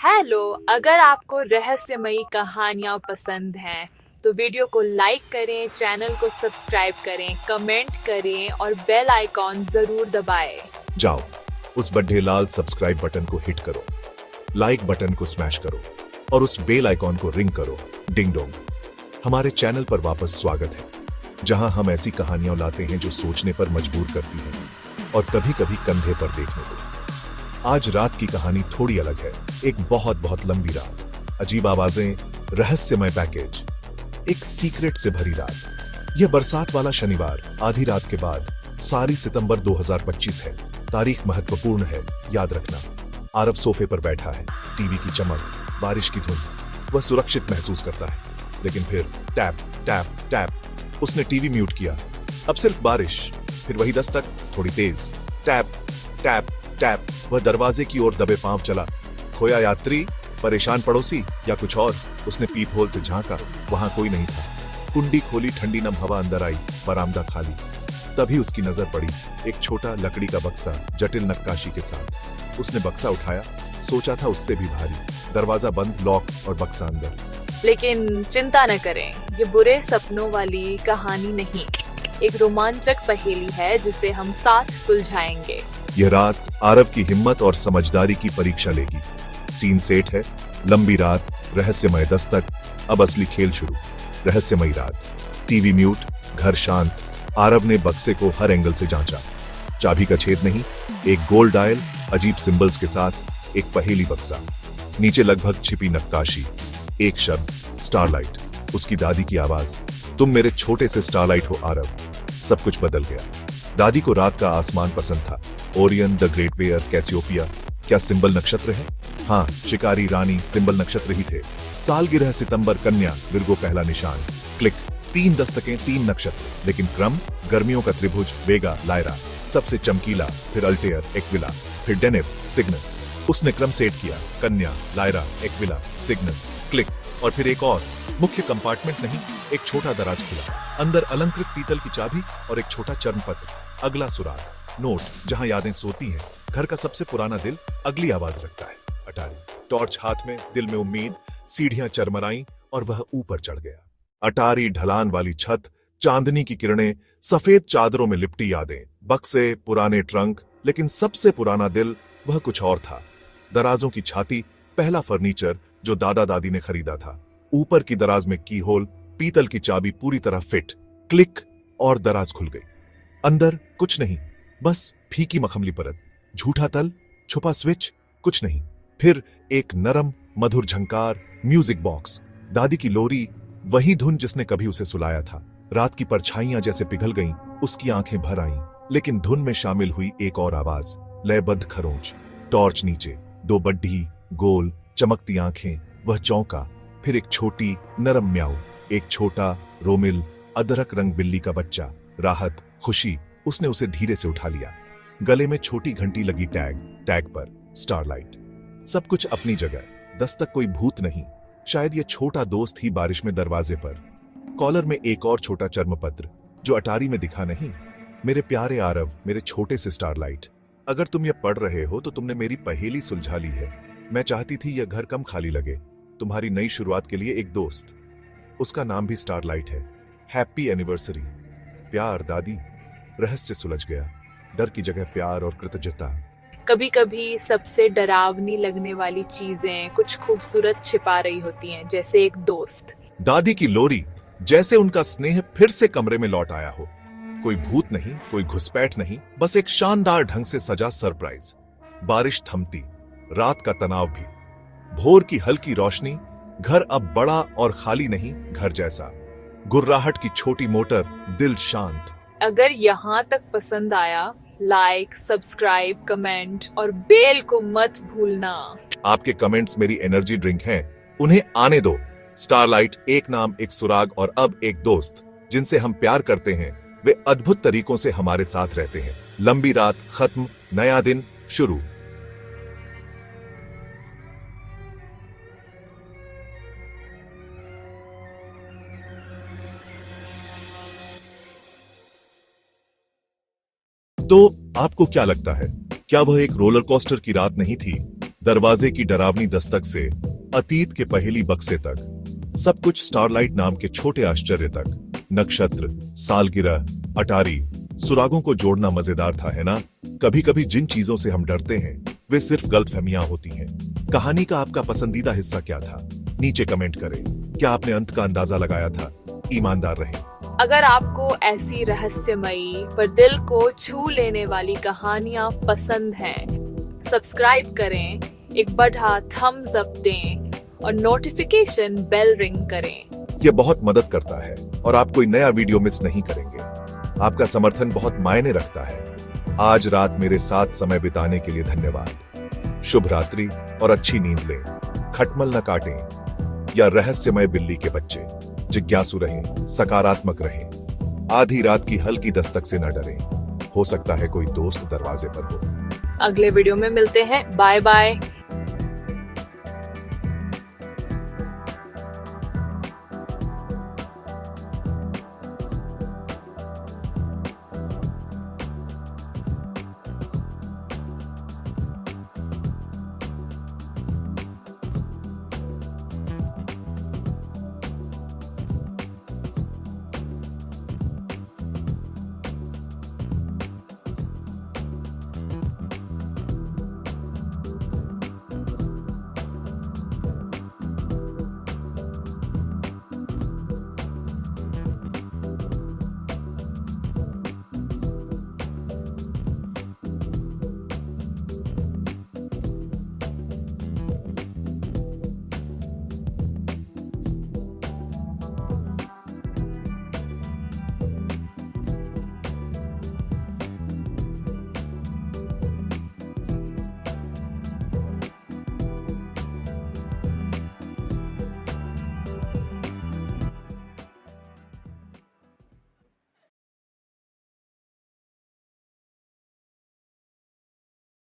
Hello. अगर आपको रहस्यमयी कहानियाँ पसंद हैं तो वीडियो को लाइक करें, चैनल को सब्सक्राइब करें, कमेंट करें और बेल आइकॉन जरूर दबाएं। जाओ, उस बड्ढे लाल सब्सक्राइब बटन को हिट करो, लाइक बटन को स्मैश करो और उस बेल आइकॉन को रिंग करो। Ding dong. हमारे चैनल पर वापस स्वागत है, जहां हम ऐसी कहानियां लाते हैं जो सोचने पर मजबूर करती हैं और कभी कभी कंधे पर देखने को। आज रात की कहानी थोड़ी अलग है। एक बहुत बहुत लंबी रात, अजीब आवाजें, रहस्यमय पैकेज, एक सीक्रेट से भरी रात। यह बरसात वाला शनिवार आधी रात के बाद 4 सितंबर 2025 है। तारीख महत्वपूर्ण है, याद रखना। आरव सोफे पर बैठा है, टीवी की चमक, बारिश की धुन। वह सुरक्षित महसूस करता है, लेकिन फिर टैप टैप टैप। उसने टीवी म्यूट किया। अब सिर्फ बारिश, फिर वही दस्तक, थोड़ी तेज। Tap tap tap. वह दरवाजे की ओर दबे पांव चला। खोया यात्री, परेशान पड़ोसी या कुछ और? उसने पीप होल से झांका, वहां कोई नहीं था। कुंडी खोली, ठंडी नम हवा अंदर आई, बरामदा खाली। तभी उसकी नजर पड़ी एक छोटा लकड़ी का बक्सा, जटिल नक्काशी के साथ। उसने बक्सा उठाया, सोचा था उससे भी भारी। दरवाजा बंद, लॉक और बक्सा अंदर। लेकिन चिंता न करें, ये बुरे सपनों वाली कहानी नहीं, एक रोमांचक पहेली है जिसे हम साथ सुलझाएंगे। यह रात आरव की हिम्मत और समझदारी की परीक्षा लेगी। सीन सेट है, लंबी रात, रहस्यमय दस्तक। अब असली खेल शुरू। रहस्यमयी रात, टीवी म्यूट, घर शांत। आरव ने बक्से को हर एंगल से जांचा। चाबी का छेद नहीं, एक गोल डायल, अजीब सिंबल्स के साथ एक पहेली बक्सा। नीचे लगभग छिपी नक्काशी, एक शब्द, स्टारलाइट। उसकी दादी की आवाज, तुम मेरे छोटे से स्टारलाइट हो आरव। सब कुछ बदल गया। दादी को रात का आसमान पसंद था। Orion, the Great Bear, Cassiopeia. क्या सिंबल नक्षत्र है? हाँ, शिकारी, रानी, सिंबल नक्षत्र ही थे। सालगिरह सितंबर, कन्या, विर्गो पहला निशान। क्लिक, 3 दस्तकें, 3 नक्षत्र, लेकिन क्रम, गर्मियों का त्रिभुज, वेगा, लायरा। सबसे चमकीला, फिर अल्टेयर, एक्विला, फिर डेनेव, सिग्नस। उसने क्रम सेट किया, कन्या, लायरा, एक्विला, सिग्नस। क्लिक, और फिर एक और। मुख्य कंपार्टमेंट नहीं, एक छोटा दराज खुला। अंदर अलंकृत पीतल की चाबी और एक छोटा चर्मपत्र। अगला सुराग, नोट, जहां यादें सोती हैं। घर का सबसे पुराना दिल अगली आवाज रखता है, अटारी। टॉर्च हाथ में, दिल में उम्मीद। सीढ़ियां चरमराई और वह ऊपर चढ़ गया। अटारी, ढलान वाली छत, चांदनी की किरणें, सफेद चादरों में लिपटी यादें, बक्से, पुराने ट्रंक, लेकिन सबसे पुराना दिल, वह कुछ और था। दराजों की छाती, पहला फर्नीचर जो दादा दादी ने खरीदा था। ऊपर की दराज में की होल, पीतल की चाबी पूरी तरह फिट। क्लिक, और दराज खुल गई। अंदर कुछ नहीं, बस फीकी मखमली परत, झूठा तल, छुपा स्विच, कुछ नहीं। फिर एक नरम मधुर झंकार, म्यूजिक बॉक्स। दादी की लोरी, वही धुन जिसने कभी उसे सुलाया था। रात की परछाइयां जैसे पिघल गईं, उसकी आंखें भर आईं, लेकिन धुन में शामिल हुई एक और आवाज, लयबद्ध खरोंच। टॉर्च नीचे, 2 बड्ढी, गोल, चमकती आंखें। वह चौंका। फिर एक छोटी, नरम म्याऊ, एक छोटा, रोमिल, अदरक रंग बिल्ली का बच्चा। राहत, खुशी। उसने उसे धीरे से उठा लिया। गले में छोटी घंटी लगी, टैग पर स्टारलाइट। सब कुछ अपनी जगह। दस्तक कोई भूत नहीं, शायद यह छोटा दोस्त ही बारिश में दरवाजे पर। कॉलर में एक और छोटा चर्मपत्र, जो अटारी में दिखा नहीं। मेरे प्यारे आरव, मेरे छोटे से स्टारलाइट, अगर तुम यह पढ़ रहे हो तो तुमने मेरी पहेली सुलझा ली है। मैं चाहती थी यह घर कम खाली लगे। तुम्हारी नई शुरुआत के लिए एक दोस्त, उसका नाम भी स्टारलाइट है। Happy anniversary. प्यार, दादी। रहस्य सुलझ गया। डर की जगह प्यार और कृतज्ञता। कभी कभी सबसे डरावनी लगने वाली चीजें कुछ खूबसूरत छिपा रही होती हैं, जैसे एक दोस्त। दादी की लोरी, जैसे उनका स्नेह फिर से कमरे में लौट आया हो। कोई भूत नहीं, कोई घुसपैठ नहीं, बस एक शानदार ढंग से सजा सरप्राइज। बारिश थमती, रात का तनाव भी। भोर की हल्की रोशनी। घर अब बड़ा और खाली नहीं, घर जैसा। गुर्राहट की छोटी मोटर, दिल शांत। अगर यहाँ तक पसंद आया, लाइक, सब्सक्राइब, कमेंट और बेल को मत भूलना। आपके कमेंट्स मेरी एनर्जी ड्रिंक हैं, उन्हें आने दो। स्टारलाइट, एक नाम, एक सुराग और अब एक दोस्त जिनसे हम प्यार करते हैं। वे अद्भुत तरीकों से हमारे साथ रहते हैं। लंबी रात खत्म, नया दिन शुरू। तो आपको क्या लगता है, क्या वह एक रोलर कोस्टर की रात नहीं थी, दरवाजे की डरावनी दस्तक से अतीत के पहेली बक्से तक, सब कुछ स्टारलाइट नाम के छोटे आश्चर्य तक। नक्षत्र, सालगिरह, अटारी, सुरागों को जोड़ना मजेदार था, है ना? कभी कभी जिन चीजों से हम डरते हैं वे सिर्फ गलतफहमियां होती हैं। कहानी का आपका पसंदीदा हिस्सा क्या था? नीचे कमेंट करें। क्या आपने अंत का अंदाजा लगाया था? ईमानदार रहें। अगर आपको ऐसी रहस्यमयी पर दिल को छू लेने वाली कहानियां पसंद हैं, सब्सक्राइब करें, एक बड़ा थम्स अप दें और नोटिफिकेशन बेल रिंग करें। यह बहुत मदद करता है और आप कोई नया वीडियो मिस नहीं करेंगे। आपका समर्थन बहुत मायने रखता है। आज रात मेरे साथ समय बिताने के लिए धन्यवाद। शुभ रात्रि और अच्छी नींद लें। खटमल न काटें या रहस्यमय बिल्ली के बच्चे। जिज्ञासु रहें, सकारात्मक रहें। आधी रात की हल्की दस्तक से न डरें। हो सकता है कोई दोस्त दरवाजे पर हो। अगले वीडियो में मिलते हैं। Bye bye.